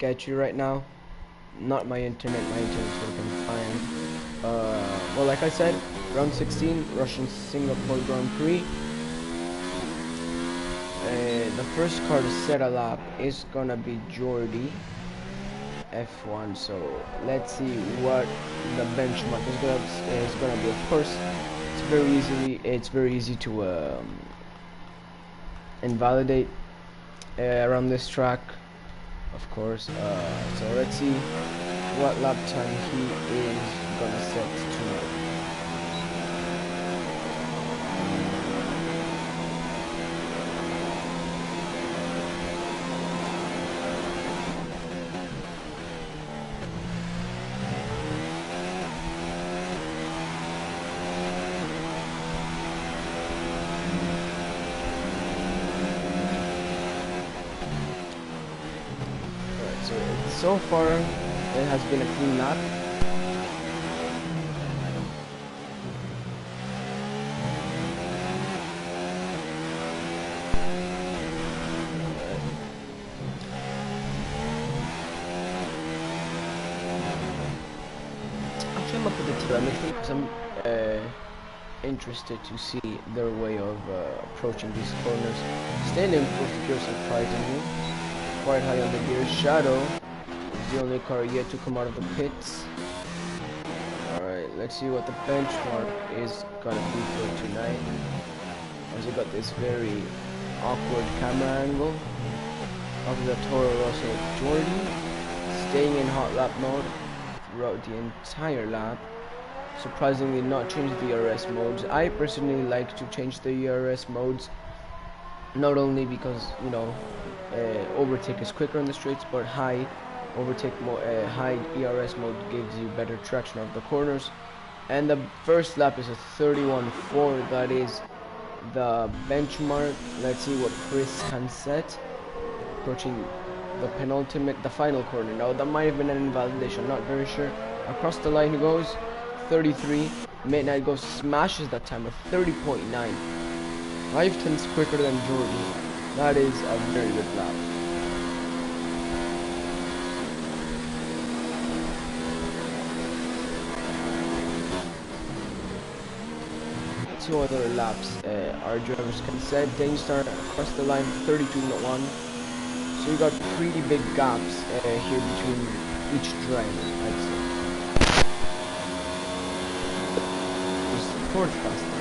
sketchy right now. Not my internet. My internet's working fine. Well, like I said, round 16, Russian Singapore Grand Prix. The first car to set a lap is gonna be Jordy F1. So let's see what the benchmark is gonna be. Of course, it's very easy to invalidate around this track, of course. So let's see what lap time he is gonna set tonight. So far, it has been a clean lap. Actually, I'm up with the telemetry because I'm interested to see their way of approaching these corners. Staying in first gear, surprisingly. Quite high on the gear. Shadow is the only car yet to come out of the pits. Alright, let's see what the benchmark is gonna be for tonight. As we got this very awkward camera angle of the Toro Rosso Jordy, staying in hot lap mode throughout the entire lap. Surprisingly not change the ERS modes. I personally like to change the ERS modes, not only because, you know, overtake is quicker on the straights, but high ERS mode gives you better traction of the corners. And the first lap is a 31.4. that is the benchmark. Let's see what Chris can set, approaching the final corner. Now that might have been an invalidation, not very sure. Across the line he goes, 33. Midnight goes, smashes that time of 30.9, 5/10 quicker than Jordy. That is a very good lap. Two other laps our drivers can set. Danestar across the line 32.1. So you got pretty big gaps here between each driver, I'd say. Just fourth fastest.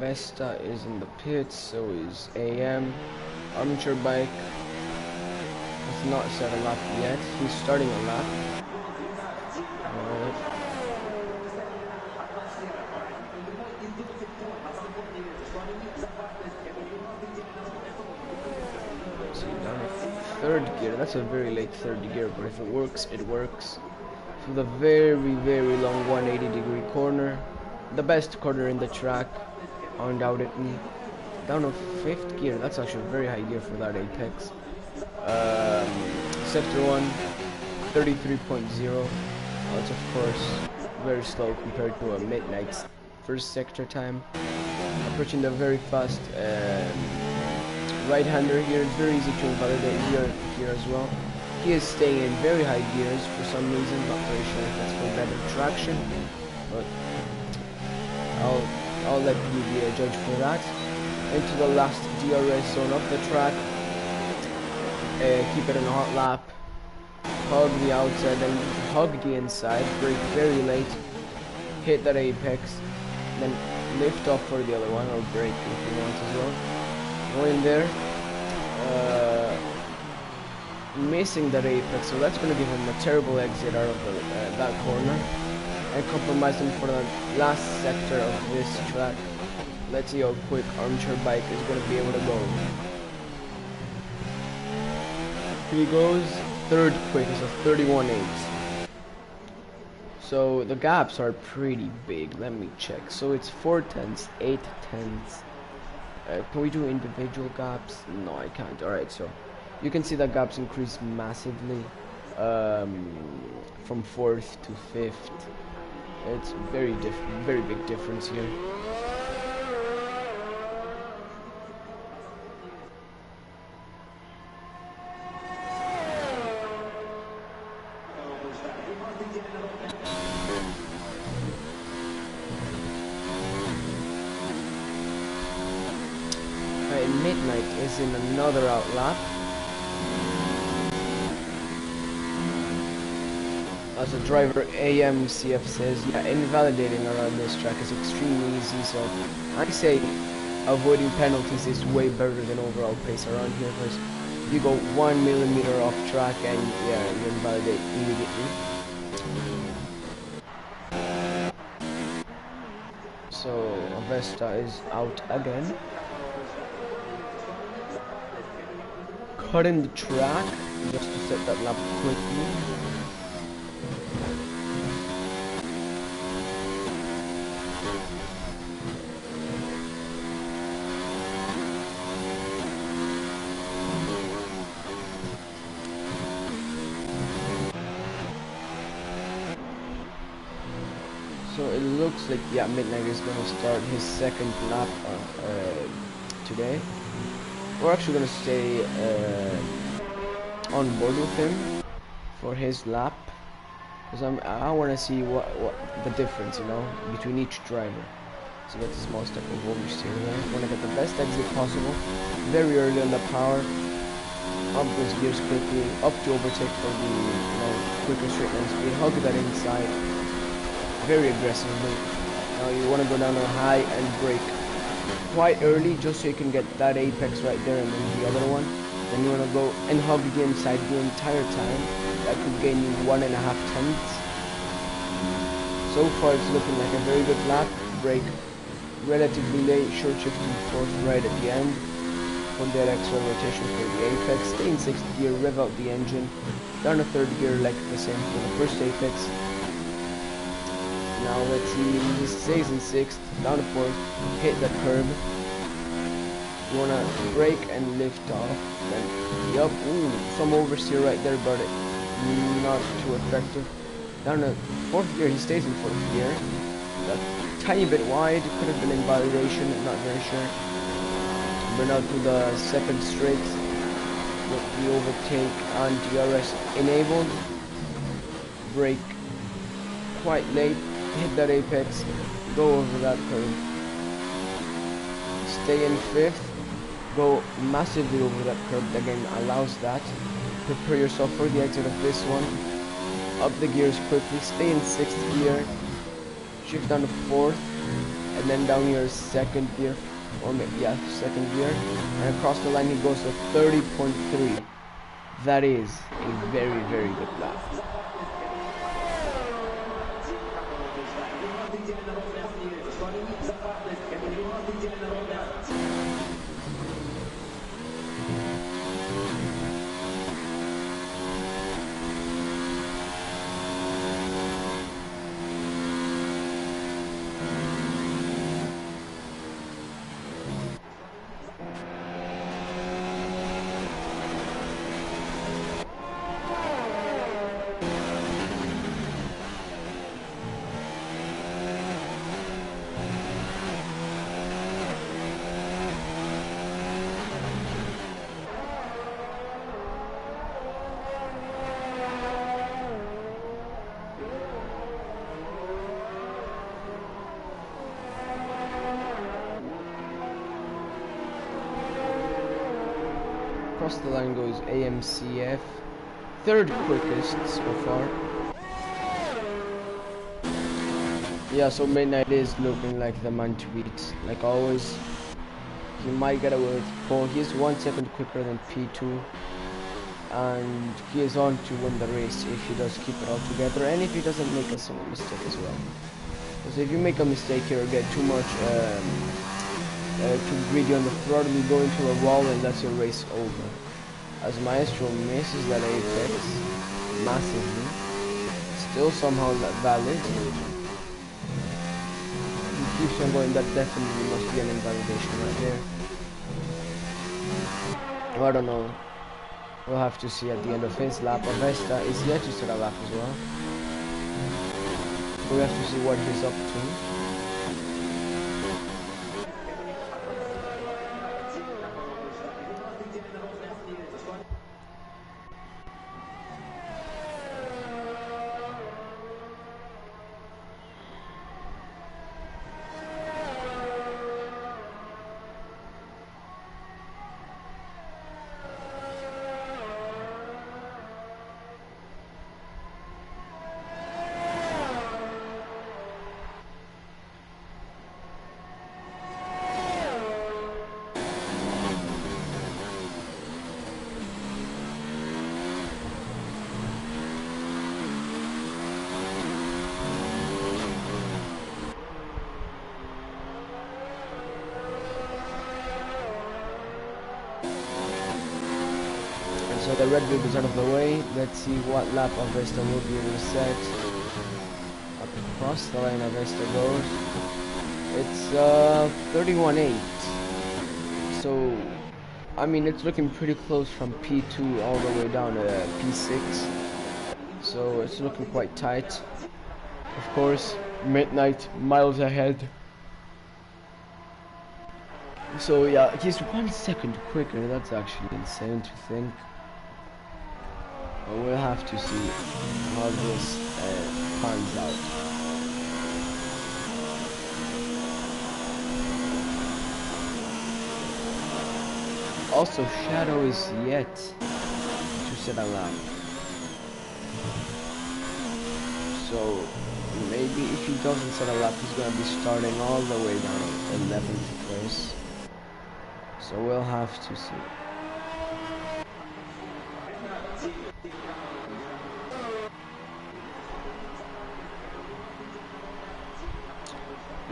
Vesta is in the pits, so is AM. Armature Bike has not set a lap yet. He's starting a lap. Alright. So down to third gear. That's a very late third gear, but if it works, it works. For the very, very long 180-degree corner. The best corner in the track, undoubtedly. Down to fifth gear. That's actually a very high gear for that apex. Sector 1, 33.0. That's of course very slow compared to a Midnight's first sector time. Approaching the very fast right-hander here. It's very easy to invalidate here as well. He is staying in very high gears for some reason. Not very sure if that's for better traction, but I'll let you be a judge for that. Into the last DRS zone of the track. Keep it in a hot lap. Hug the outside and hug the inside. Brake very late. Hit that apex. Then lift off for the other one, or brake if you want as well. Go in there. Missing that apex, so that's going to give him a terrible exit out of that corner. And compromise him for the last sector of this track. Let's see how quick Armature Bike is going to be able to go. Here he goes, third quickest of 31.8. So the gaps are pretty big. Let me check. So it's 4/10, 8/10. Can we do individual gaps? No, I can't. Alright, so you can see that gaps increase massively. from 4th to 5th. It's very big difference here. Midnight is in another out lap. As a driver, AMCF says, yeah, invalidating around this track is extremely easy, so I say avoiding penalties is way better than overall pace around here, because you go 1 millimeter off track and yeah, you invalidate immediately. So Avesta is out again. Cutting the track just to set that lap quickly. So it looks like, yeah, Midnight is going to start his second lap today. We're actually going to stay on board with him for his lap, because I want to see what the difference, you know, between each driver. So that's a small step of oversteer there. Want to get the best exit possible, very early on the power, up those gears quickly, up to overtake for the, you know, quicker straight line speed, hug that inside, very aggressively. Now you want to go down on high and brake quite early, just so you can get that apex right there, and then the other one. Then you want to go and hug the inside the entire time. That could gain you 1.5 tenths. So far it's looking like a very good lap. Brake relatively late, short shift to 4th right at the end. Put that extra rotation for the apex. Stay in 6th gear, rev out the engine. Down to 3rd gear, like the same for the first apex. Now let's see, he stays in 6th, down to 4th, hit the curb. You wanna brake and lift off, then, yup, ooh, some oversteer right there, but not too effective. Down to 4th gear, he stays in 4th gear. A tiny bit wide, could have been invalidation, not very sure. Burn out to the 2nd straight, with the overtake and DRS enabled. Brake quite late. Hit that apex, go over that curve, stay in 5th, go massively over that curve. The game allows that. Prepare yourself for the exit of this one, up the gears quickly, stay in 6th gear, shift down to 4th, and then down your 2nd gear, or yeah, 2nd gear, and across the line he goes to 30.3. That is a very good lap. Across the line goes AMCF, 3rd quickest so far. Yeah, so Midnight is looking like the man to beat. Like always, he might get away with pole. He's 1 second quicker than P2, and he is on to win the race if he does keep it all together, and if he doesn't make a single mistake as well. Because if you make a mistake here or get too much too greedy on the throttle, you go into a wall and that's your race over. As Maestro misses that apex massively, still somehow not valid. He keeps on going, that definitely must be an invalidation right there. I don't know. We'll have to see at the end of his lap. Avesta is yet to set a lap as well. We have to see what he's up to. So the red group is out of the way. Let's see what lap Avesta will be able to set. Up across the line Avesta goes. It's 31.8. So, I mean, it's looking pretty close from P2 all the way down to P6. So it's looking quite tight. Of course, Midnight miles ahead. So yeah, he's 1 second quicker. That's actually insane to think. But we'll have to see how this pans out. Also, Shadow is yet to set a lap. So maybe if he doesn't set a lap, he's gonna be starting all the way down at 11th place. So we'll have to see.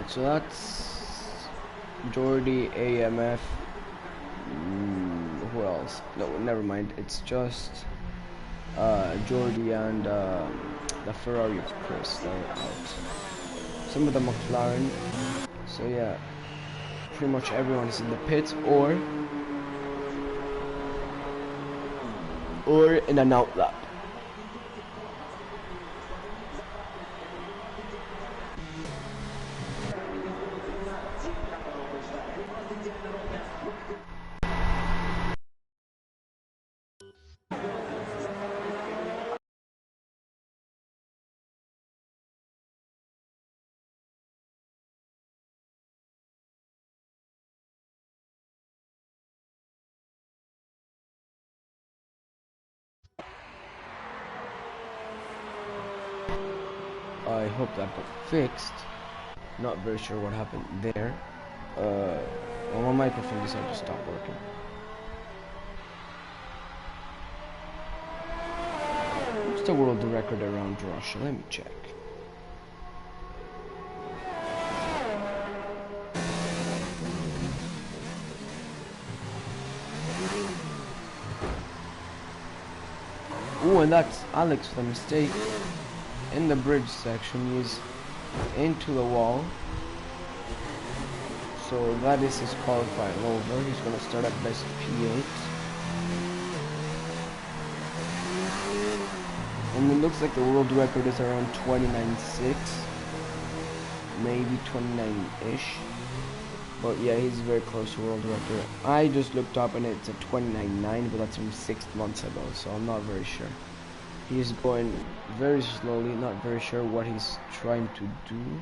So that's Jordy, AMF. Who else? No, never mind. It's just Jordy and the Ferrari of Chris. They're out. Some of the McLaren. So yeah, pretty much everyone is in the pits or in an out lap. I hope that got fixed. Not very sure what happened there. Well, my microphone decided to stop working. What's the world record around Russia? Let me check. Ooh, and that's Alex with a mistake. In the bridge section, he's into the wall. So that is his qualifying over. He's going to start at best P8. And it looks like the world record is around 29.6. Maybe 29-ish. But yeah, he's very close to world record. I just looked up and it's at 29.9, but that's from 6 months ago, so I'm not very sure. He's going very slowly, not very sure what he's trying to do.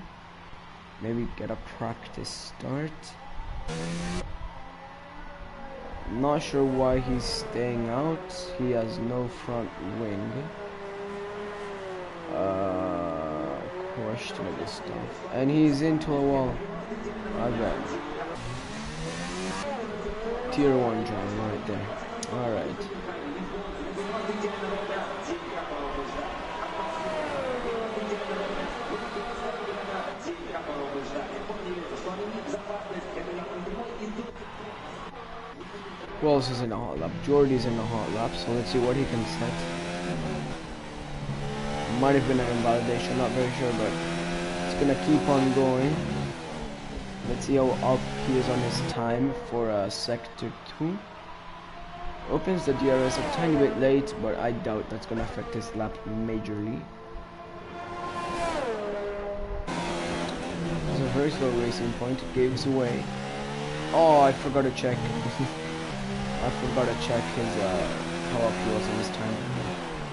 Maybe get a practice start. Not sure why he's staying out. He has no front wing. Questionable stuff. And he's into a wall. Again. Tier 1 John right there. Alright. Who else is in a hot lap? Jordy's in a hot lap, so let's see what he can set. Might have been an invalidation, not very sure, but it's gonna keep on going. Let's see how up he is on his time for sector 2. Opens the DRS a tiny bit late, but I doubt that's gonna affect his lap majorly. It's a very slow racing point. It gives away. Oh, I forgot to check. I forgot to check his how up he was in his time.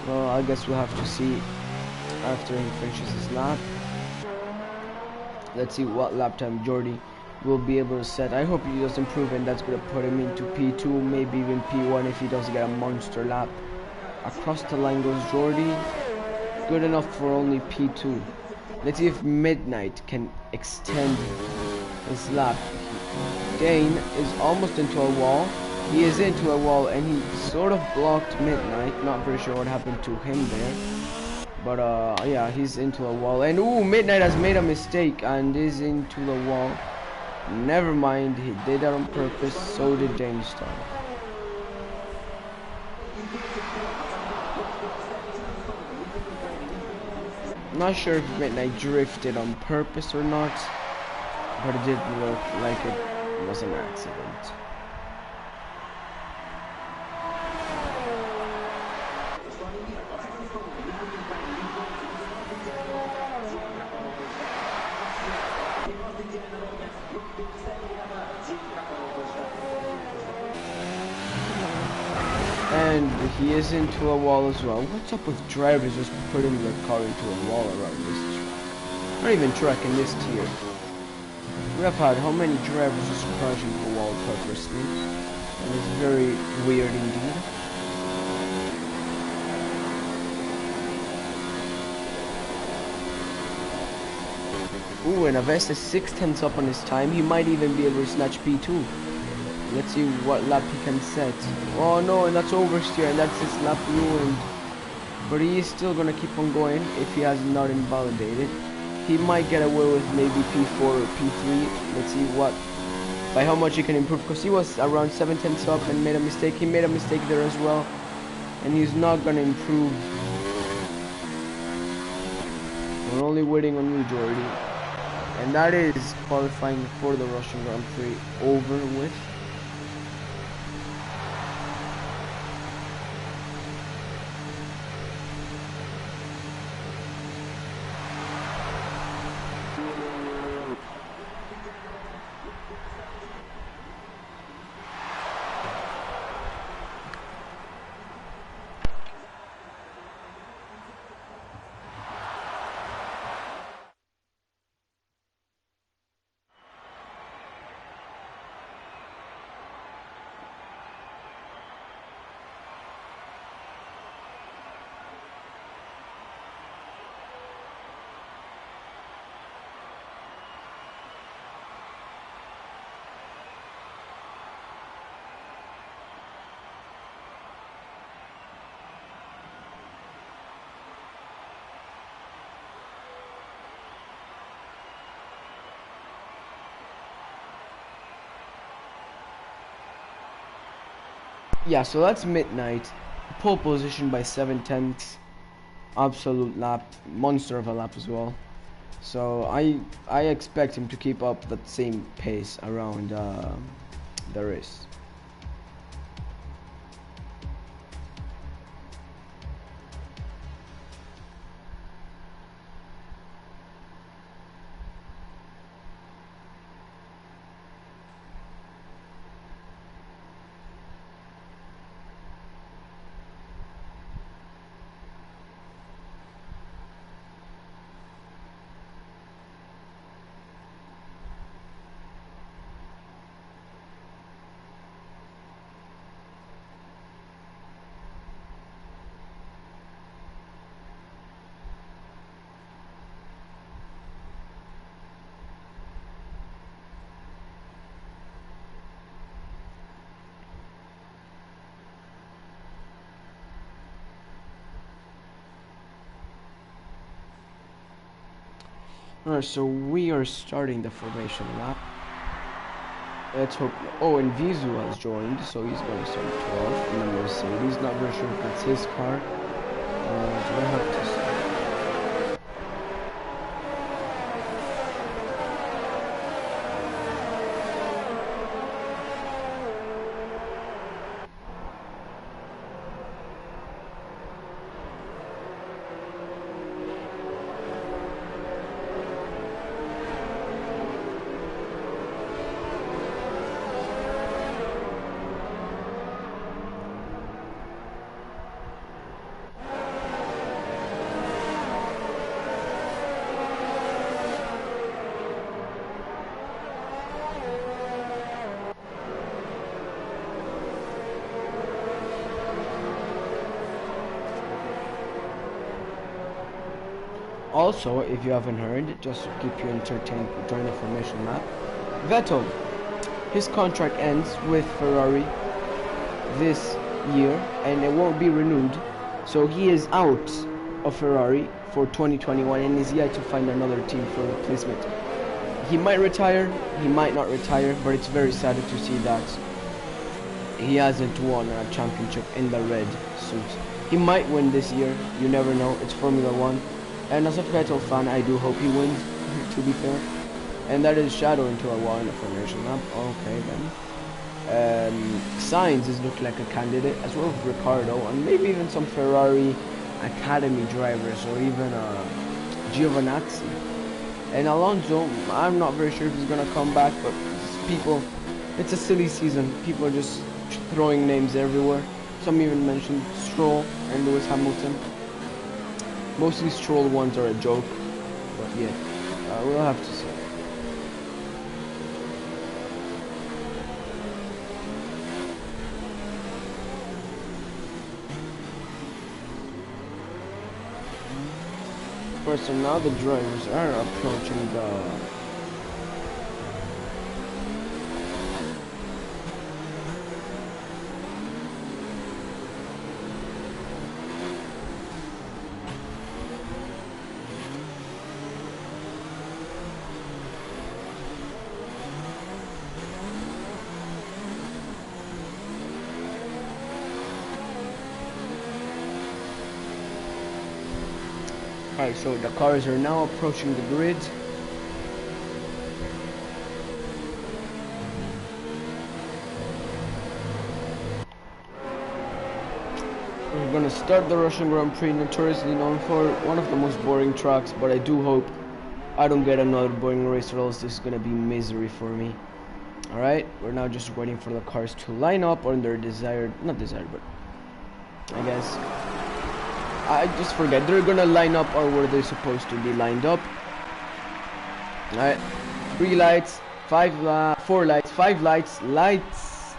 Well, I guess we'll have to see after he finishes his lap. Let's see what lap time Jordy will be able to set. I hope he does improve, and that's going to put him into P2, maybe even P1 if he doesn't get a monster lap. Across the line goes Jordy. Good enough for only P2. Let's see if Midnight can extend his lap. Dane is almost into a wall. He is into a wall, and he sort of blocked Midnight. Not very sure what happened to him there. But yeah, he's into a wall. And ooh, Midnight has made a mistake and is into the wall. Never mind, he did that on purpose. So did Dane Star. Not sure if Midnight drifted on purpose or not, but it did look like it was an accident. And he is into a wall as well. What's up with drivers just putting their car into a wall around this track? Not even track in this tier. We have had how many drivers just crash into a wall purposely? And it's very weird indeed. Ooh, and Avesta is 6/10 up on his time. He might even be able to snatch P2. Let's see what lap he can set. Oh no, and that's oversteer, and that's his lap ruined. But he is still gonna keep on going if he has not invalidated. He might get away with maybe P4 or P3. Let's see by how much he can improve, because he was around 7/10 up and made a mistake. He made a mistake there as well, and he's not gonna improve. We're only waiting on you, Jordy. And that is qualifying for the Russian Grand Prix over with. Yeah, so that's Midnight. Pole position by 7/10. Absolute lap, monster of a lap as well. So I expect him to keep up that same pace around the race. Alright, so we are starting the formation lap. Let's hope. Oh, and Vizu has joined, so he's going to start 12 in the Mercedes. Not very sure if that's his car. Do I have to? Also, if you haven't heard, just to keep you entertained during the formation map, Vettel, his contract ends with Ferrari this year and it won't be renewed, so he is out of Ferrari for 2021 and is yet to find another team for replacement. He might retire, he might not retire, but it's very sad to see that he hasn't won a championship in the red suit. He might win this year, you never know, it's Formula 1. And as a Vettel fan, I do hope he wins, to be fair. And that is Shadow into a wall in the formation map. Okay then. Sainz is looking like a candidate, as well as Ricciardo, and maybe even some Ferrari Academy drivers, or even Giovinazzi. And Alonso, I'm not very sure if he's gonna come back, but people, it's a silly season. People are just throwing names everywhere. Some even mentioned Stroll and Lewis Hamilton. Most of these Stroll ones are a joke, but yeah, we'll have to see. First, so now the drivers are approaching the Alright, so the cars are now approaching the grid. We're gonna start the Russian Grand Prix, notoriously known for one of the most boring tracks, but I do hope I don't get another boring race, or else this is gonna be misery for me. Alright, we're now just waiting for the cars to line up on their not desired, but I guess I just forget. They're gonna line up or where they're supposed to be lined up. Alright. 3 lights, 4 lights, 5 lights, lights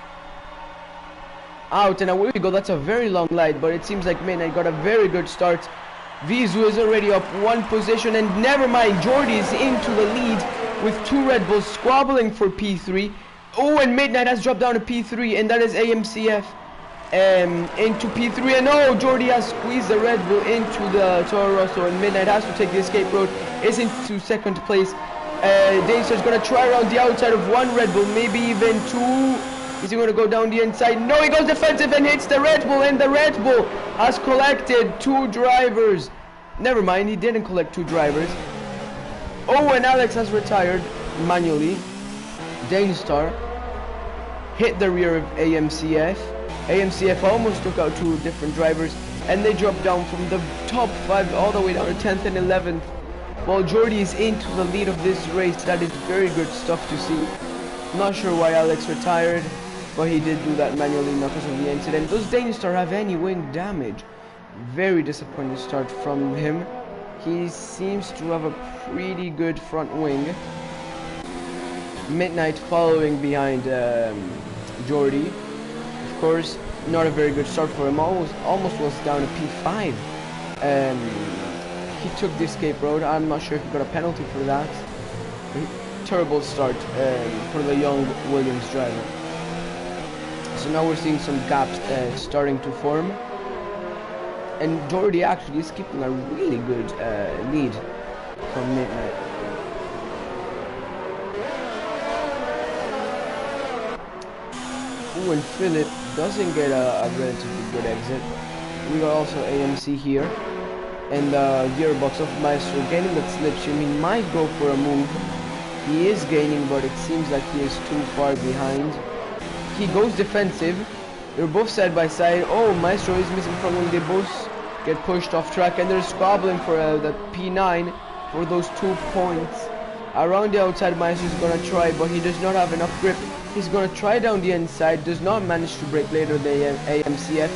out, and away we go. That's a very long light, but it seems like Midnight got a very good start. Vizu is already up 1 position, and never mind, Jordi is into the lead with 2 Red Bulls squabbling for P3. Oh, and Midnight has dropped down to P3, and that is AMCF. Into P3, and oh, Jordi has squeezed the Red Bull into the Toro Rosso, and Midnight has to take the escape road, is into 2nd place. Daystar's gonna try around the outside of 1 Red Bull, maybe even 2. Is he gonna go down the inside? No, he goes defensive and hits the Red Bull, and the Red Bull has collected 2 drivers. Never mind, he didn't collect 2 drivers. Oh, and Alex has retired manually. Daystar hit the rear of AMCF. AMCF almost took out 2 different drivers, and they dropped down from the top 5 all the way down to 10th and 11th. While Jordi is into the lead of this race, that is very good stuff to see. Not sure why Alex retired, but he did do that manually because of the incident. Does Daystar have any wing damage? Very disappointing start from him. He seems to have a pretty good front wing. Midnight following behind Jordi. Of course, not a very good start for him. Almost was down to P5. He took the escape road. I'm not sure if he got a penalty for that. Terrible start for the young Williams driver. So now we're seeing some gaps starting to form. And Jordi actually is keeping a really good lead from Midnight. Ooh, and Philip doesn't get a relatively good exit. We got also AMC here. And the gearbox of Maestro gaining that slipstream. He might go for a move. He is gaining, but it seems like he is too far behind. He goes defensive. They're both side by side. Oh, Maestro is missing front wing. They both get pushed off track, and they're squabbling for the P9 for those 2 points. Around the outside, Maestro is gonna try, but he does not have enough grip. He's gonna try down the inside, does not manage to break later than AMCF,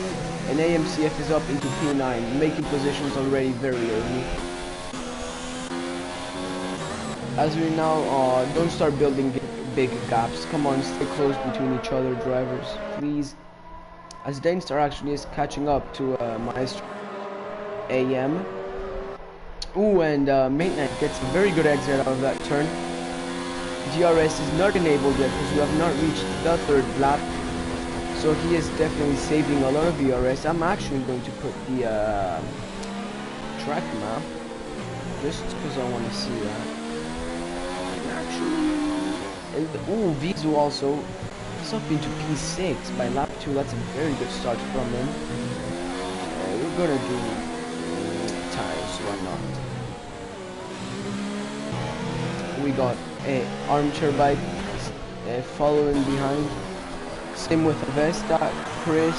and AMCF is up into P9, making positions already very early. As we now don't start building big gaps. Come on, stay close between each other, drivers, please. As Daystar actually is catching up to Maestro AM. Ooh, and Midnight gets a very good exit out of that turn. DRS is not enabled yet because we have not reached the third lap. So he is definitely saving a lot of DRS. I'm actually going to put the track map just because I want to see that. And ooh, Vizu also is up into P6 by lap 2. That's a very good start from him. We're gonna do tires, why not? We got a armchair bike following behind. Same with Vesta, Chris,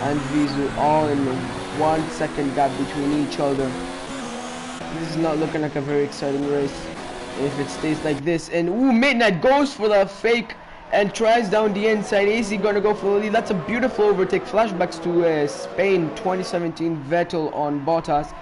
and Vizu, all in 1 second gap between each other. This is not looking like a very exciting race if it stays like this. And ooh, Midnight goes for the fake and tries down the inside. Is he gonna go for the lead? That's a beautiful overtake. Flashbacks to Spain 2017 Vettel on Bottas.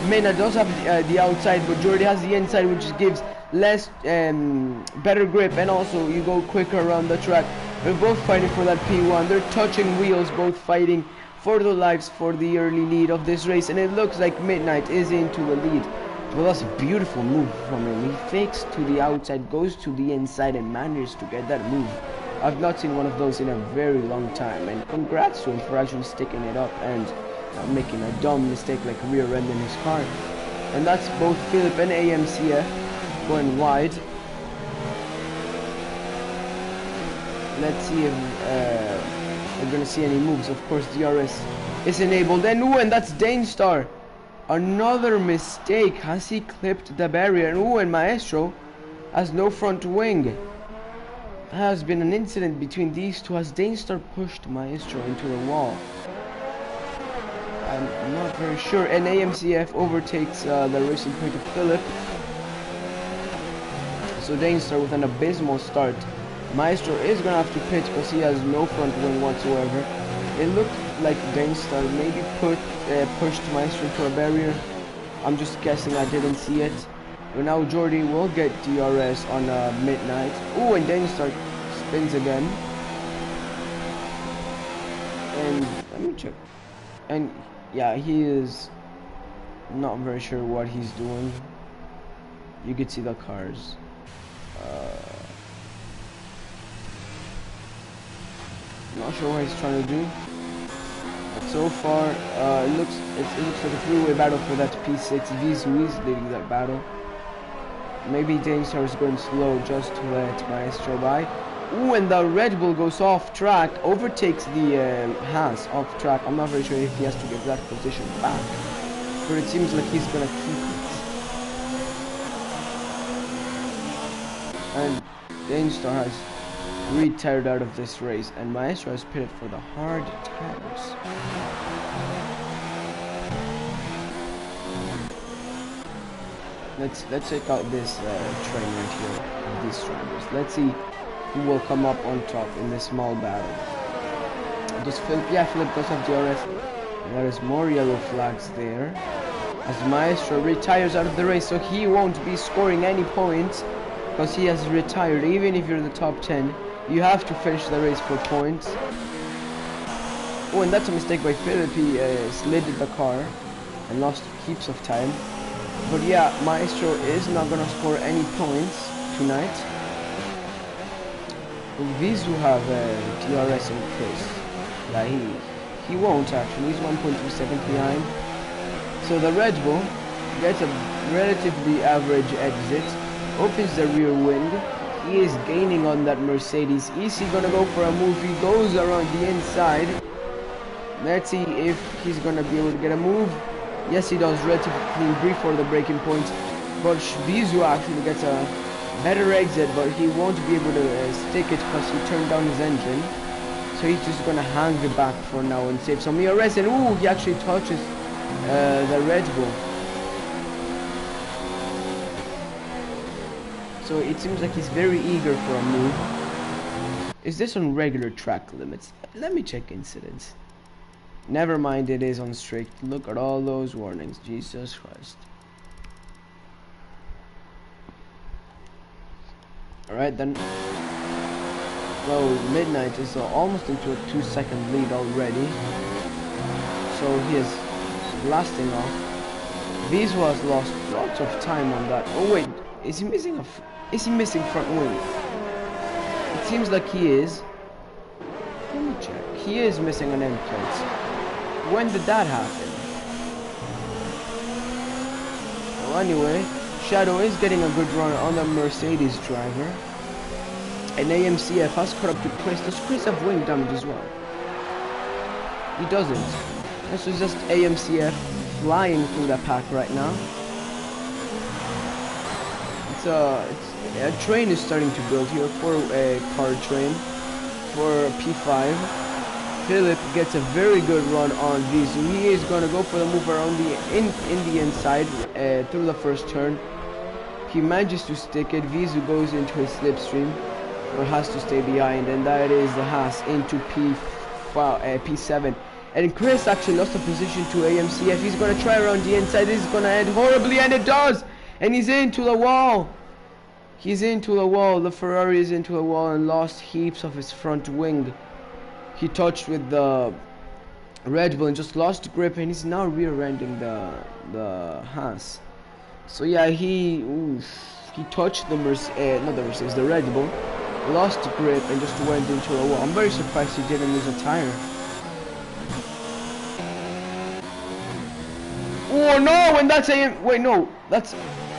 Midnight does have the outside, but Jordi has the inside, which gives less better grip, and also you go quicker around the track. We're both fighting for that P1. They're touching wheels, both fighting for their lives for the early lead of this race, and it looks like Midnight is into the lead. Well, that's a beautiful move from him. He fakes to the outside, goes to the inside, and manages to get that move. I've not seen one of those in a very long time, and congrats to him for actually sticking it up and not making a dumb mistake like rear-ending his car. And that's both Philip and AMCF going wide. Let's see if we're gonna see any moves. Of course, DRS is enabled. And ooh, and that's Danestar. Another mistake. Has he clipped the barrier? And ooh, and Maestro has no front wing. There has been an incident between these two as Danestar pushed Maestro into the wall. I'm not very sure. And AMCF overtakes the racing point of Philip. So Danestar with an abysmal start. Maestro is gonna have to pit because he has no front wing whatsoever. It looked like Danestar maybe pushed Maestro into a barrier. I'm just guessing, I didn't see it. But now Jordi will get DRS on Midnight. Ooh, and Danestar spins again. And let me check. And yeah, he is not very sure what he's doing. You could see the cars. Not sure what he's trying to do. But so far, it looks like a three-way battle for that P6. Vizu is leading that battle. Maybe Danestar is going slow just to let Maestro by. Ooh, and the Red Bull goes off track, overtakes the Haas off track. I'm not very sure if he has to get that position back, but it seems like he's gonna keep it. And Danestar has retired out of this race, and Maestro has pitted for the hard tires. Let's check out this train right here, these drivers. Let's see who will come up on top in this small battle. Does Philip? Yeah, Philip does have DRS. There is more yellow flags there, as Maestro retires out of the race, so he won't be scoring any points because he has retired. Even if you're in the top 10, you have to finish the race for points. Oh, and that's a mistake by Philip. He slid the car and lost heaps of time. But yeah, Maestro is not gonna score any points tonight. Vizu have DRS in Chris. Yeah, he won't actually. He's 1.2 seconds behind. So the Red Bull gets a relatively average exit. Opens the rear wing. He is gaining on that Mercedes. Is he gonna go for a move? He goes around the inside. Let's see if he's gonna be able to get a move. Yes, he does. Relatively clean brief for the braking points. But Vizu actually gets a better exit, but he won't be able to stick it because he turned down his engine. So he's just gonna hang it back for now and save some ERS. And ooh, he actually touches the Red Bull. So it seems like he's very eager for a move. Is this on regular track limits? Let me check incidents. Never mind, it is on strict. Look at all those warnings. Jesus Christ. Alright then. Well, Midnight is almost into a 2-second lead already. So he is blasting off. Vizu has lost lots of time on that. Oh wait, is he missing front wing? It seems like he is. Let me check. He is missing an end plate. When did that happen? Well, anyway, Shadow is getting a good run on the Mercedes driver. And AMCF has caught up to Chris. Does Chris have wing damage as well? He doesn't. This is just AMCF flying through the pack right now. A train is starting to build here for a car train for P5. Philip gets a very good run on Vizu. He is going to go for the move around in the inside through the first turn. He manages to stick it. Vizu goes into his slipstream, but has to stay behind, and that is the Haas into P7. And Chris actually lost the position to AMCF. He's going to try around the inside. This is going to end horribly, and it does! And he's into the wall. He's into the wall. The Ferrari is into the wall and lost heaps of his front wing. He touched with the Red Bull and just lost grip, and he's now rear-ending the Haas. So yeah, he touched the the Red Bull, lost grip, and just went into a wall. I'm very surprised he didn't lose a tire. Oh no! And that's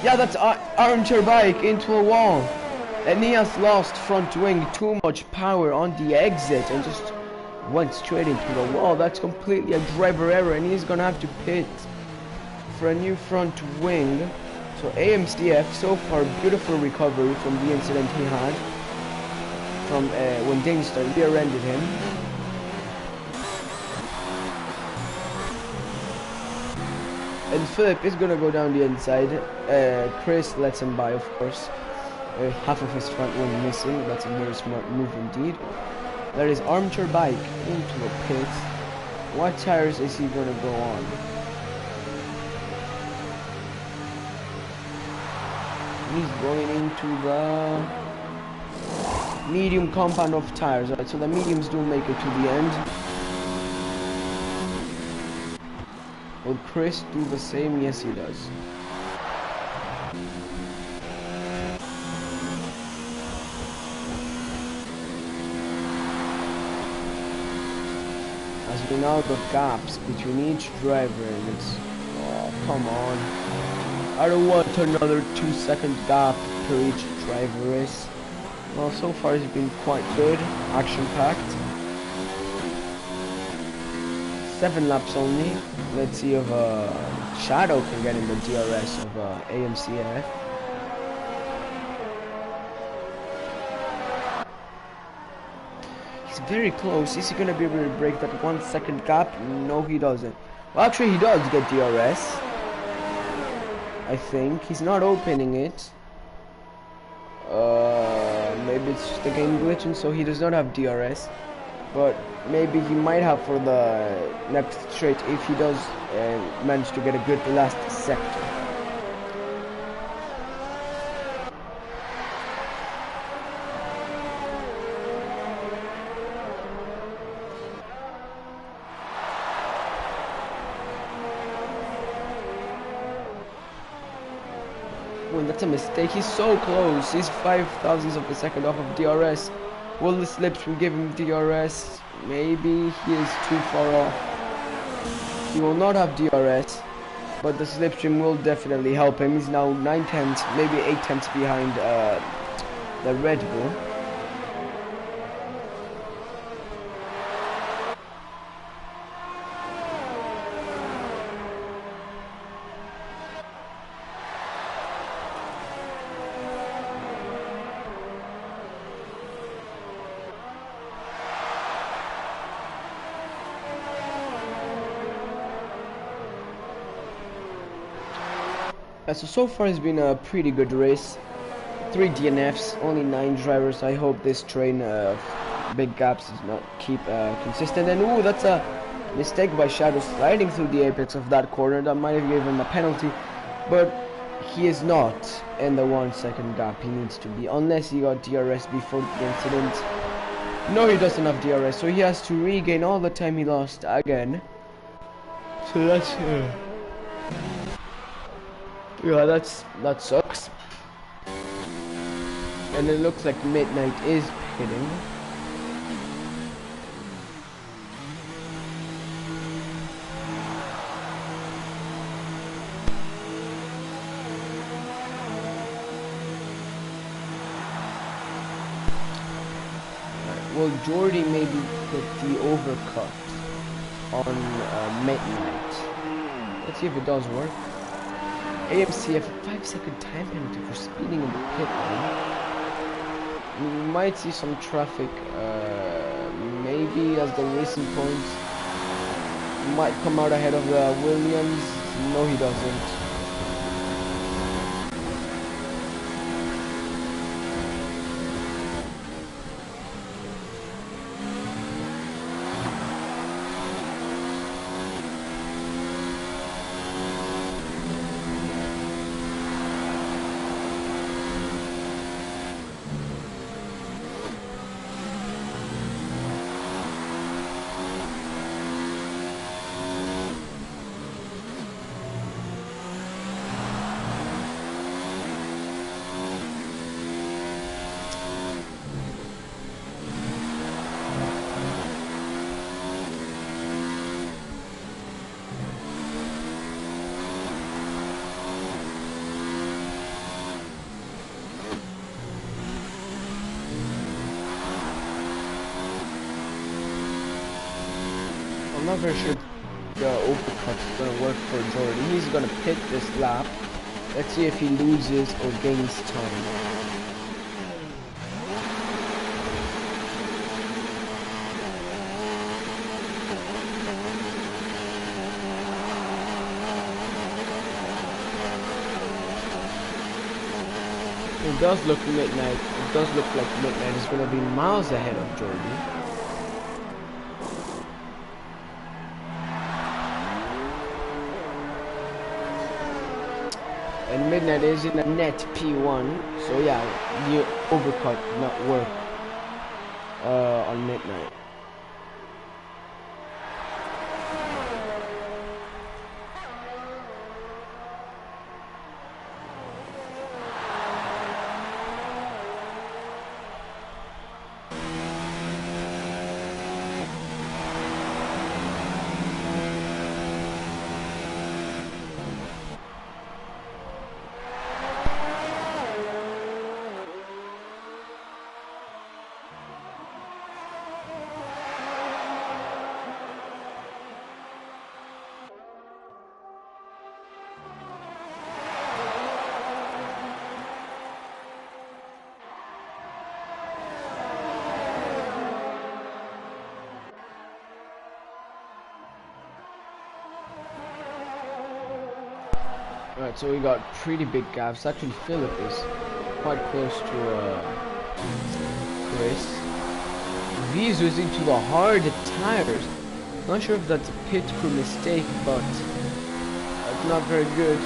that's armchair bike into a wall, and he has lost front wing. Too much power on the exit and just went straight into the wall. That's completely a driver error, and he's gonna have to pit for a new front wing. So AMCF, so far, beautiful recovery from the incident he had from when Dingstar rear-ended him. And Philip is gonna go down the inside. Chris lets him by, of course. Half of his front wing missing. That's a very smart move indeed. There is armchair bike into the pit. What tires is he gonna go on? He's going into the medium compound of tires. Alright, so the mediums do make it to the end. Will Chris do the same? Yes, he does. As we know, the gaps between each driver, and it's... Oh, come on. I don't want another 2-second gap per each driver race. Well, so far it's been quite good, action-packed. 7 laps only. Let's see if Shadow can get in the DRS of AMCF. He's very close. Is he going to be able to break that 1-second gap? No, he doesn't. Well, actually, he does get DRS. I think. He's not opening it. Maybe it's just a game glitch, and so he does not have DRS. But maybe he might have for the next straight if he does manage to get a good last sector. Well, that's a mistake. He's so close. He's 0.005 of a second off of DRS. Will the slipstream give him DRS? Maybe he is too far off. He will not have DRS, but the slipstream will definitely help him. He's now 9 tenths, maybe 8 tenths behind the Red Bull. So far it's been a pretty good race. 3 DNFs, only 9 drivers. I hope this train of big gaps does not keep consistent. And ooh, that's a mistake by Shadow sliding through the apex of that corner. That might have given him a penalty, but he is not in the 1-second gap he needs to be, unless he got DRS before the incident. No, he doesn't have DRS, so he has to regain all the time he lost again. So that's Yeah, that sucks. And it looks like Midnight is pitting. Well, Jordy maybe put the overcut on Midnight. Let's see if it does work. AMCF 5-second time penalty for speeding in the pit lane. We might see some traffic, maybe as the racing points might come out ahead of the Williams. No, he doesn't. I'm not very sure the overcut is going to work for Jordan. He's going to pit this lap. Let's see if he loses or gains time. It does look Midnight. It does look like Midnight is going to be miles ahead of Jordan. And Midnight is in a net P1, so yeah, the overcut did not work on Midnight. Alright, so we got pretty big gaps. Actually, Philip is quite close to Chris. V is using to the hard tires. Not sure if that's a pit crew mistake, but that's not very good.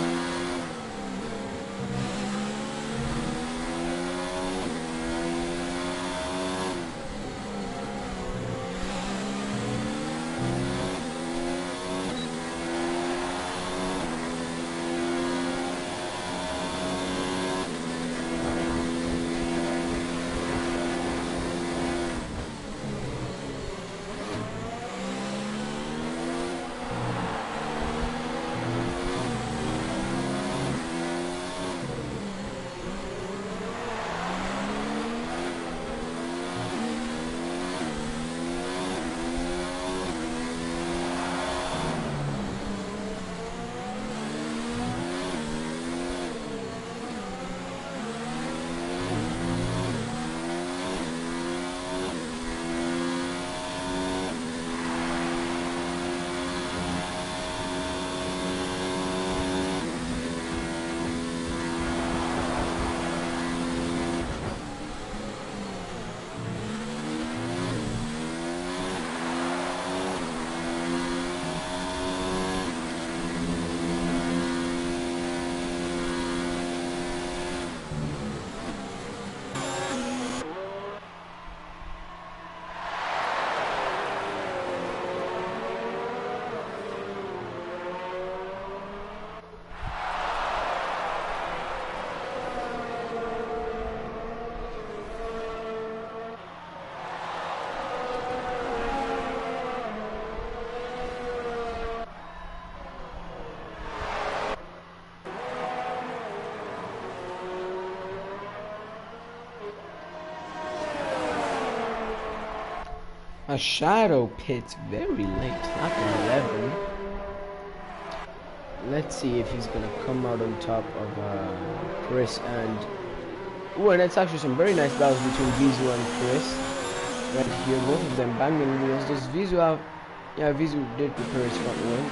A shadow pit, very late, not an 11. Let's see if he's gonna come out on top of Chris and... Oh, and it's actually some very nice battles between Vizu and Chris. Right here, both of them banging wheels. Does Vizu have... Yeah, Vizu did prepare his front wing.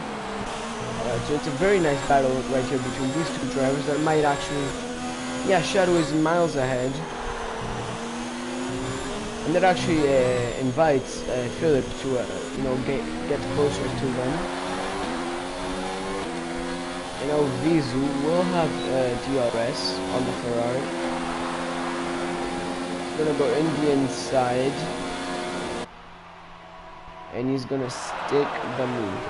So it's a very nice battle right here between these two drivers that might actually... Yeah, Shadow is miles ahead. And that actually invites Philip to, get closer to them. You know, Vizu will have DRS on the Ferrari. He's gonna go in the inside. And he's gonna stick the move.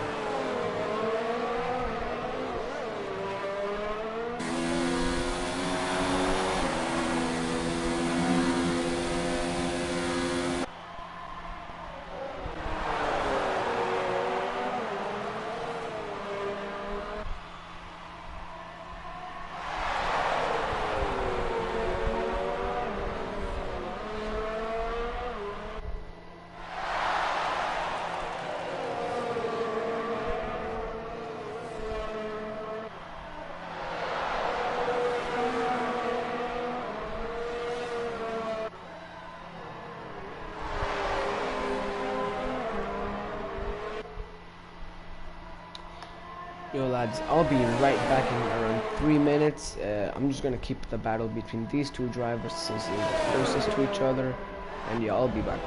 Yo lads, I'll be right back in around 3 minutes. I'm just gonna keep the battle between these two drivers since they're closest to each other. And yeah, I'll be back.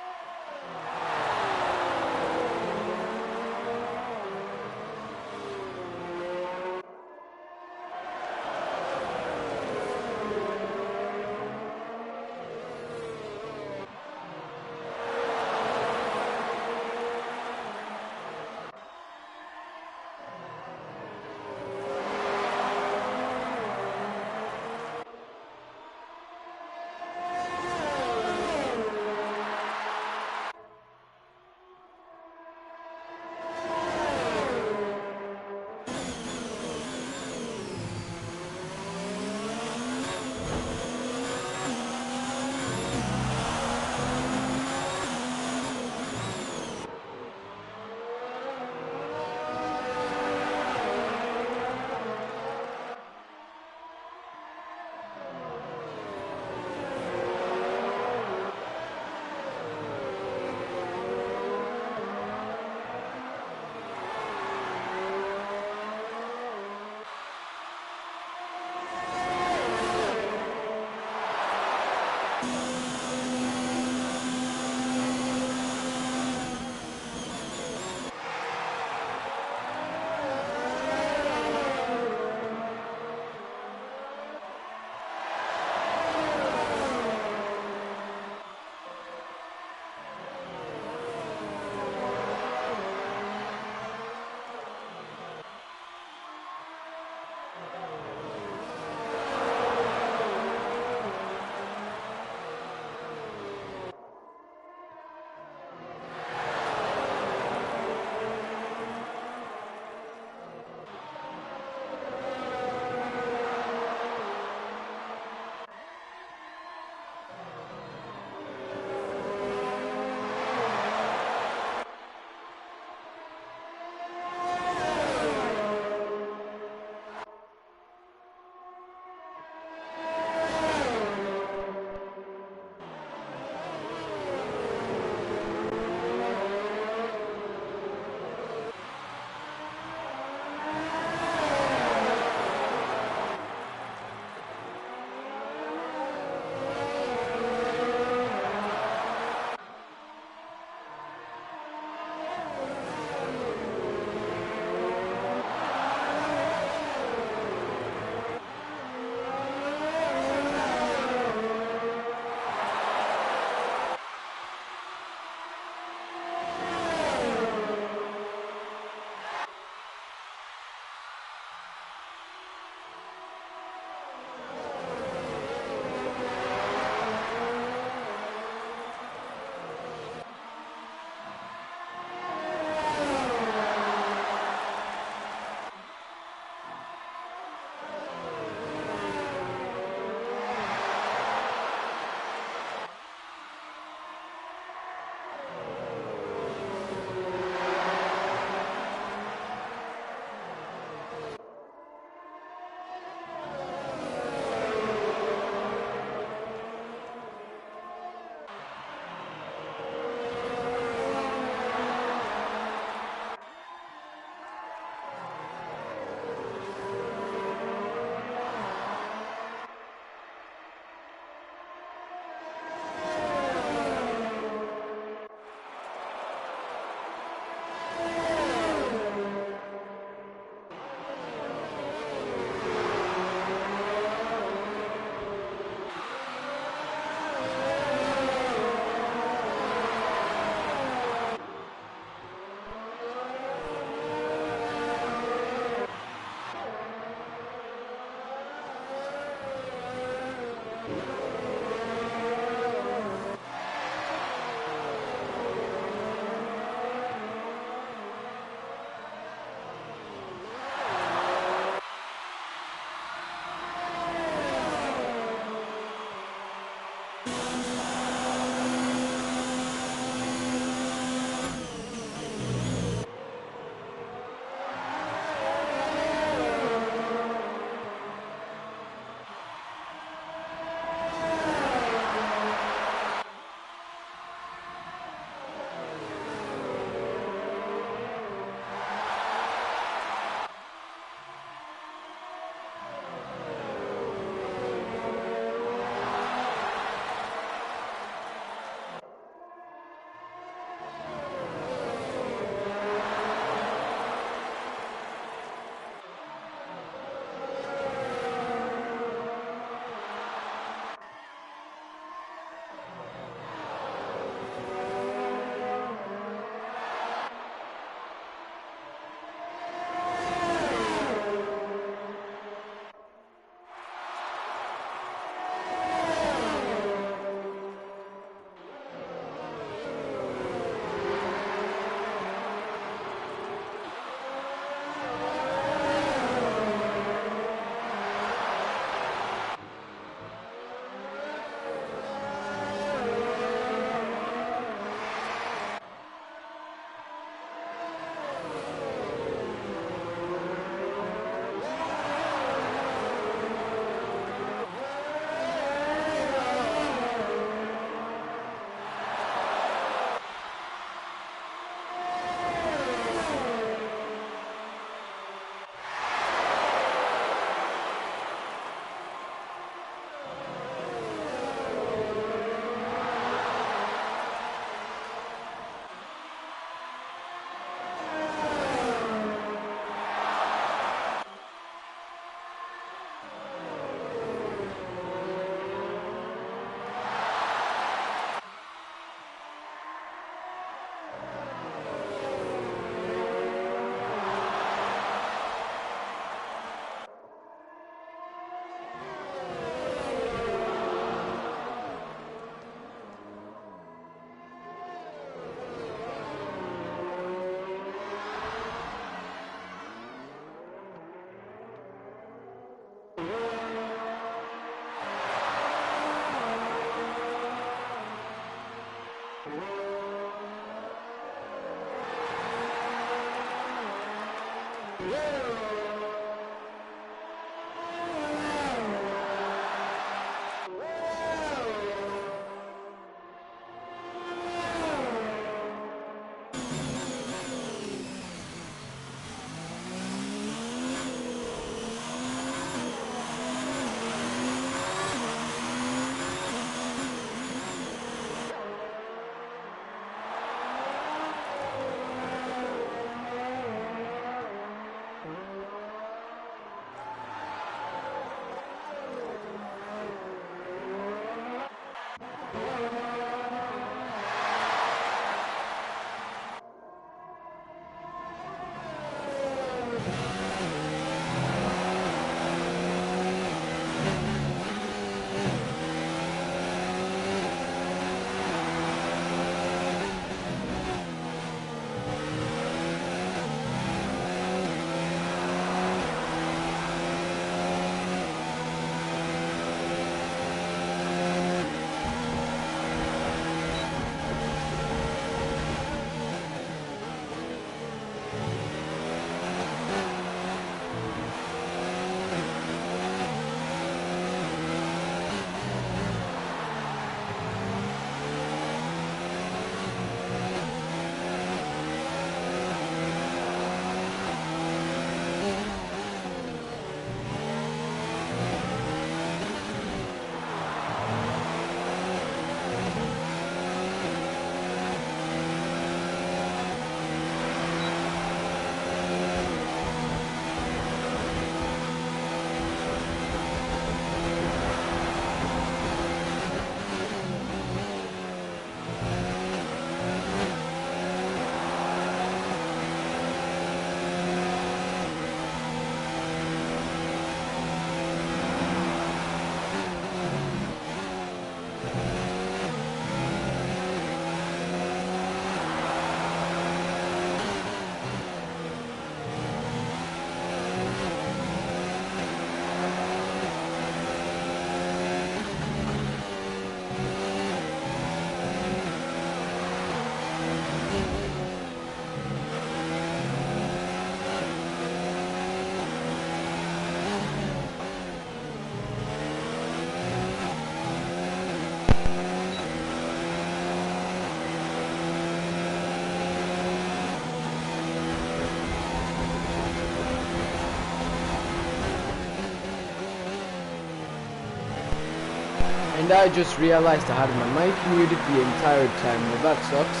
And I just realized I had my mic muted the entire time. Well, that sucks.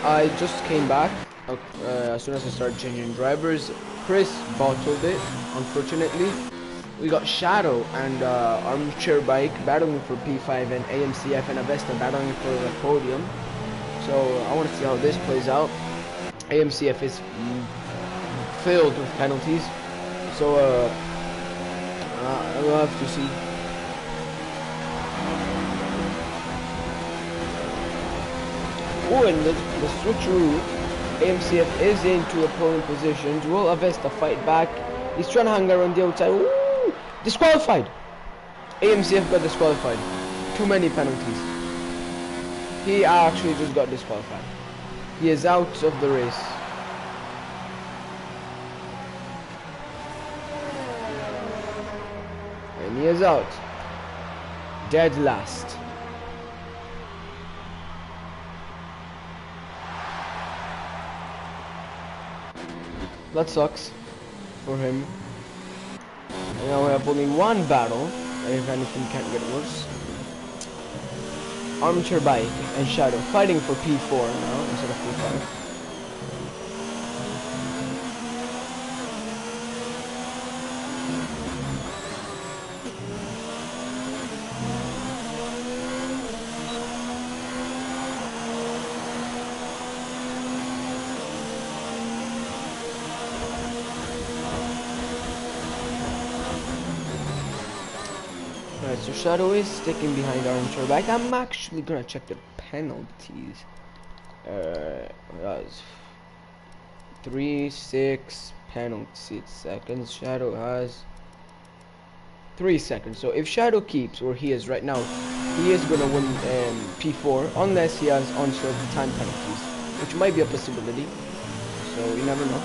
I just came back as soon as I started changing drivers. Chris bottled it, unfortunately. We got Shadow and Armchair Bike battling for P5 and AMCF and Avesta battling for the podium. So I want to see how this plays out. AMCF is filled with penalties. So we'll have to see. Oh, and the switcheroo. AMCF is into a pole position. Will Avesta fight back? He's trying to hang around the outside. Ooh, disqualified. AMCF got disqualified. Too many penalties. He actually just got disqualified. He is out of the race. And he is out. Dead last. That sucks for him. And now we have only one battle, and if anything can't get worse. Armchair Bike and Shadow fighting for P4 now instead of P5. So Shadow is sticking behind Armchair Bike. I'm actually gonna check the penalties. That's 3-6 penalty seconds. Shadow has 3 seconds. So if Shadow keeps where he is right now, he is gonna win P4 unless he has unserved time penalties, which might be a possibility. So you never know.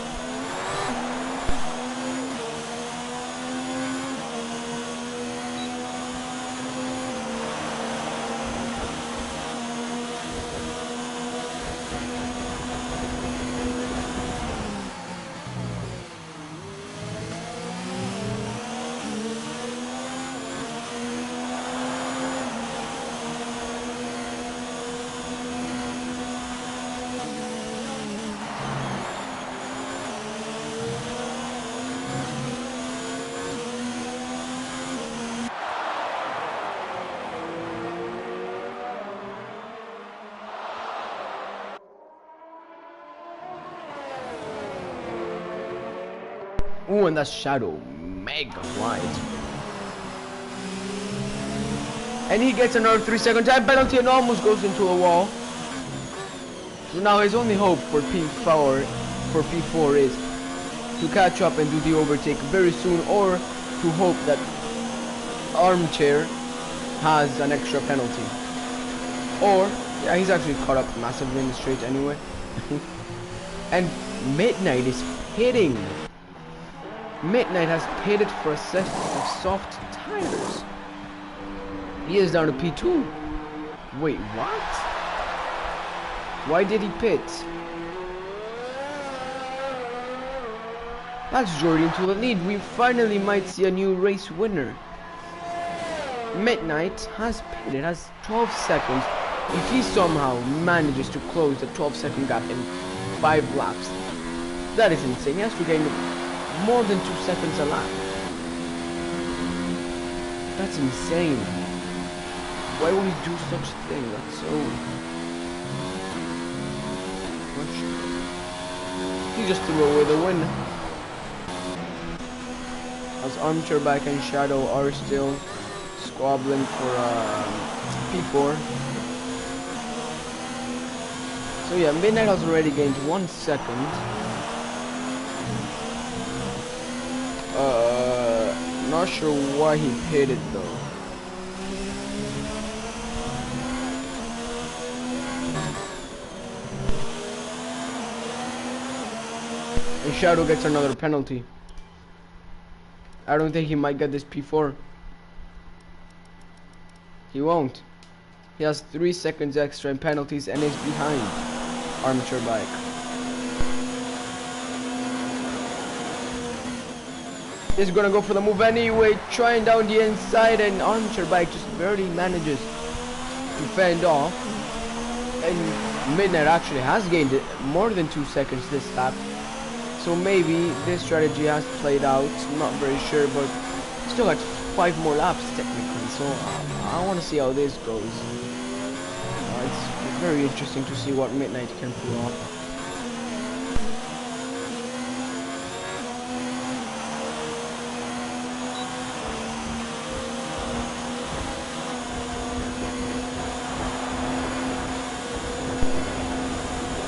Ooh, and that's Shadow. Mega wide. And he gets another 3-second time penalty and almost goes into a wall. So now his only hope for P4 is to catch up and do the overtake very soon, or to hope that Armchair has an extra penalty. Or, yeah, he's actually caught up massively in the straight anyway. And Midnight is hitting. Midnight has pitted for a set of soft tires. He is down to P2. Wait, what? Why did he pit? That's Jordan to the lead. We finally might see a new race winner. Midnight has pitted, has 12 seconds. If he somehow manages to close the 12-second gap in 5 laps, that is insane. He has to gain more than 2 seconds a lap. That's insane. Why would he do such a thing? That's so much. He just threw away the win. As Armchair Bike and Shadow are still squabbling for P4. So yeah, Midnight has already gained 1 second. Not sure why he pitted though. And Shadow gets another penalty. I don't think he might get this P4. He won't. He has 3 seconds extra in penalties and is behind Armchair Bike. He's gonna go for the move anyway, trying down the inside, and Armchair Bike just barely manages to fend off. And Midnight actually has gained more than 2 seconds this lap. So maybe this strategy has played out, not very sure, but still got 5 more laps technically, so I want to see how this goes. It's very interesting to see what Midnight can pull off.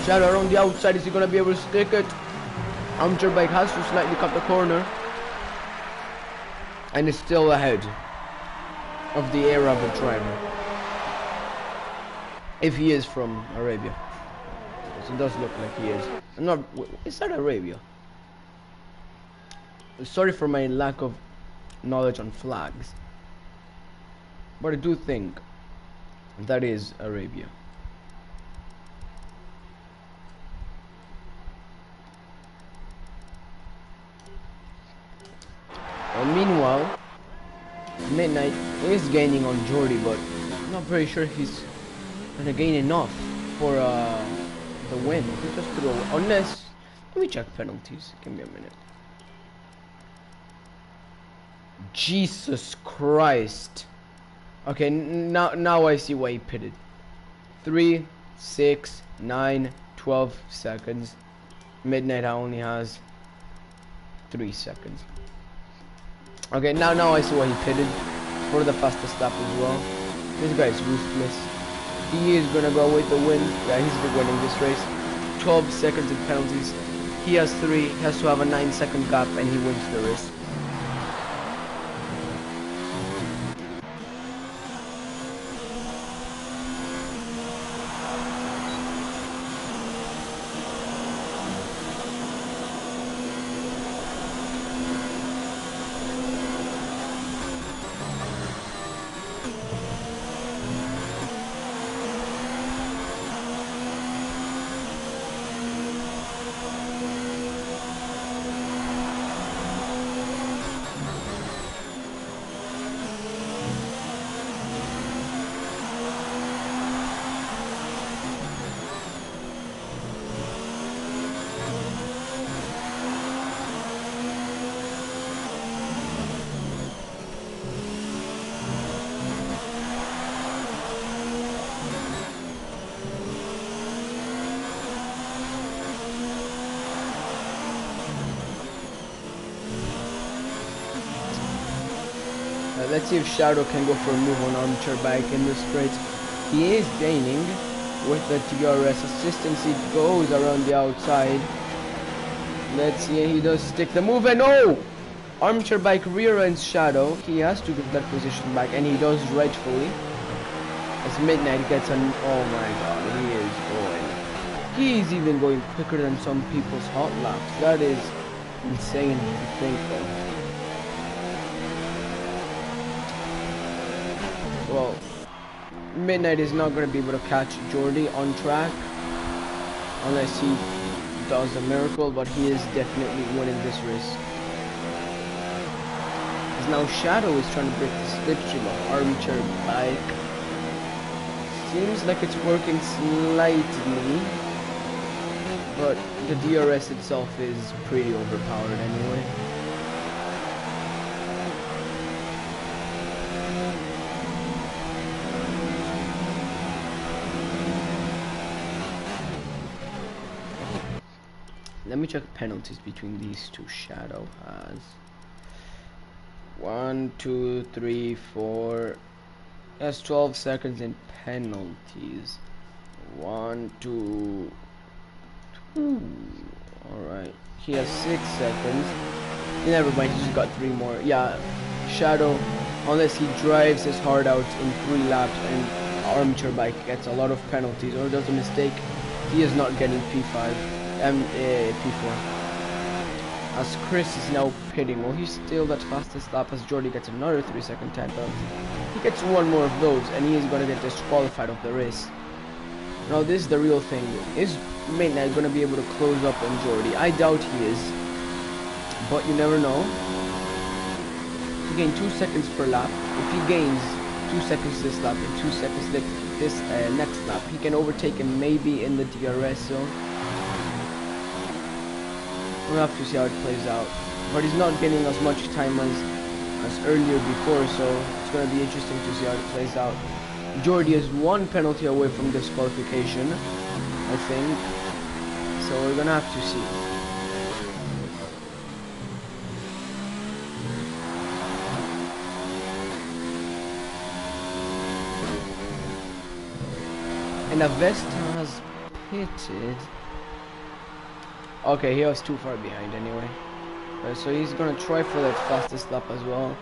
Shadow around the outside, is he going to be able to stick it? Armchair Bike has to slightly cut the corner. And is still ahead of the era of a driver. If he is from Arabia. Yes, it does look like he is. I'm not... Is that Arabia? Sorry for my lack of knowledge on flags. But I do think that is Arabia. Meanwhile, Midnight is gaining on Jordy, but I'm not very sure he's gonna gain enough for the win. He just threw, unless, let me check penalties. Give me a minute. Jesus Christ. Okay, now I see why he pitted. 3, 6, 9, 12 seconds. Midnight only has 3 seconds. Okay, now I see why he pitted for the fastest lap as well. This guy is ruthless. He is gonna go with the win. Yeah, he's winning this race. 12 seconds in penalties. He has 3. He has to have a 9-second gap, and he wins the race. Let's see if Shadow can go for a move on Armchair Bike in the straight. He is gaining with the DRS assistance. He goes around the outside. Let's see, he does stick the move, and oh! Armchair Bike rear ends Shadow. He has to get that position back, and he does rightfully. As Midnight gets an, oh my god, he is going. He's even going quicker than some people's hot laps. That is insane to think of. Well, Midnight is not going to be able to catch Jordy on track unless he does a miracle, but he is definitely winning this race. As now Shadow is trying to break the slipstream of Armchair Bike. Seems like it's working slightly, but the DRS itself is pretty overpowered anyway. Let me check penalties between these two. Shadow has 1, 2, 3, 4. Has 12 seconds in penalties. 1, 2, 2. Alright. He has 6 seconds. Never mind, he just got 3 more. Yeah, Shadow, unless he drives his heart out in 3 laps and Armchair Bike gets a lot of penalties or does a mistake, he is not getting P5. P4. As Chris is now pitting, well, he's still that fastest lap as Jordy gets another 3-second time penalty. He gets 1 more of those and he is going to get disqualified of the race. Now this is the real thing. Is Midnight going to be able to close up on Jordy? I doubt he is, but you never know. gain 2 seconds per lap. If he gains 2 seconds this lap and 2 seconds this next lap, he can overtake him maybe in the DRS zone. We'll have to see how it plays out. But he's not getting as much time as earlier before, so it's going to be interesting to see how it plays out. Jordi is 1 penalty away from disqualification, I think. So we're going to have to see. And Avesta has pitted. Okay, he was too far behind anyway. So he's gonna try for that fastest lap as well.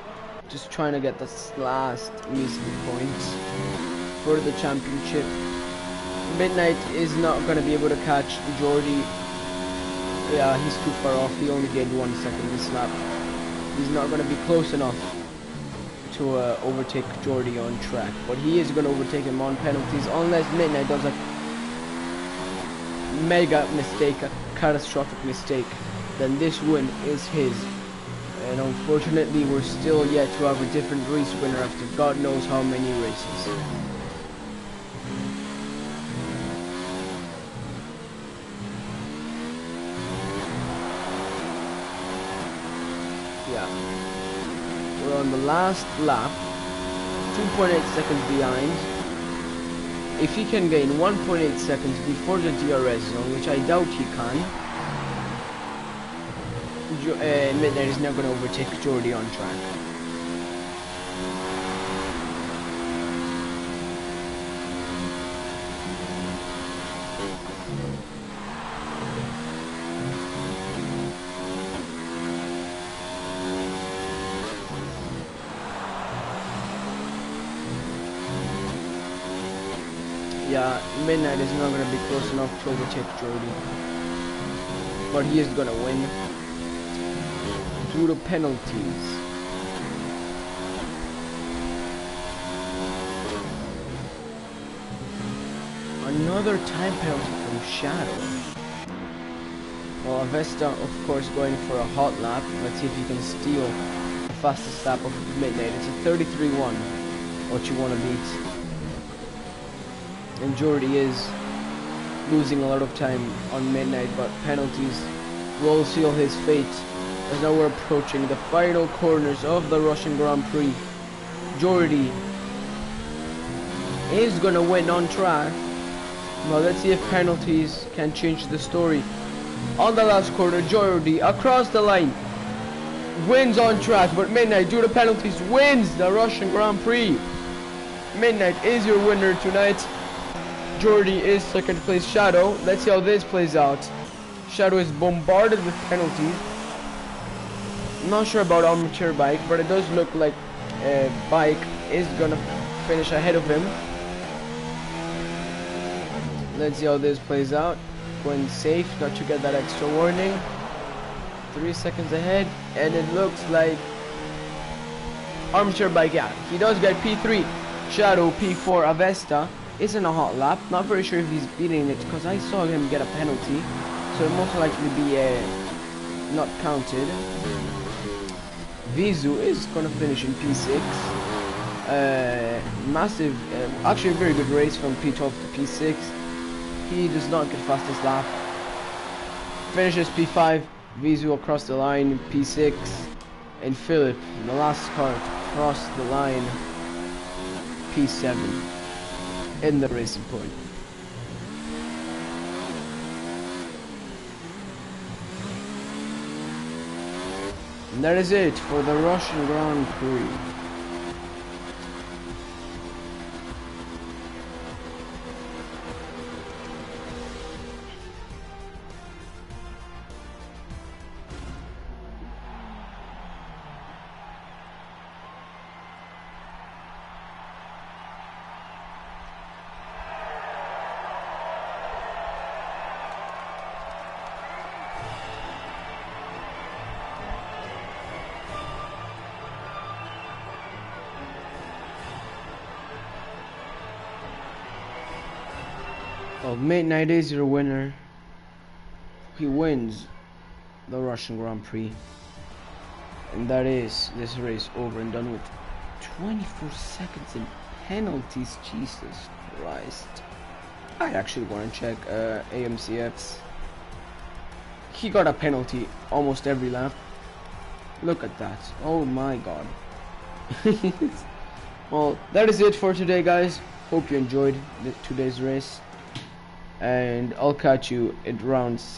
Just trying to get this last missing points for the championship. Midnight is not gonna be able to catch Jordi. Yeah, he's too far off. He only gained 1 second this lap. He's not gonna be close enough to overtake Jordi on track. But he is gonna overtake him on penalties unless Midnight does a mega mistake, a catastrophic mistake. Then this win is his. And unfortunately, we're still yet to have a different race winner after God knows how many races. Yeah. We're on the last lap, 2.8 seconds behind. If he can gain 1.8 seconds before the DRS zone, which I doubt he can, Midnight is not going to overtake Jordi on track. Yeah, Midnight is not going to be close enough to overtake Jordi. But he is going to win due to penalties. Another time penalty from Shadow. Well, Avesta, of course, going for a hot lap. Let's see if he can steal the fastest lap of Midnight. It's a 33-1, what you want to beat. And Jordi is losing a lot of time on Midnight, but penalties will seal his fate. As now we're approaching the final corners of the Russian Grand Prix. Jordi is gonna win on track. Now let's see if penalties can change the story. On the last corner, Jordi across the line wins on track, but Midnight, due to penalties, wins the Russian Grand Prix. Midnight is your winner tonight. Jordi is second place. Shadow, let's see how this plays out. Shadow is bombarded with penalties. Not sure about Armature Bike, but it does look like Bike is gonna finish ahead of him. Let's see how this plays out. Going safe, not to get that extra warning. 3 seconds ahead, and it looks like Armature Bike, yeah, he does get P3. Shadow P4. Avesta is in a hot lap. Not very sure if he's beating it because I saw him get a penalty, so it most likely be not counted. Vizu is gonna finish in P6. Massive, actually a very good race from P12 to P6. He does not get fastest lap. Finishes P5. Vizu across the line, P6. And Philip, the last car across the line, P7 in the racing point. And that is it for the Russian Grand Prix. Well, Midnight is your winner. He wins the Russian Grand Prix. And that is this race over and done with. 24 seconds in penalties, Jesus Christ. I actually want to check AMCF's. He got a penalty almost every lap. Look at that. Oh my god. Well, that is it for today, guys. Hope you enjoyed today's race. And I'll catch you at round 7.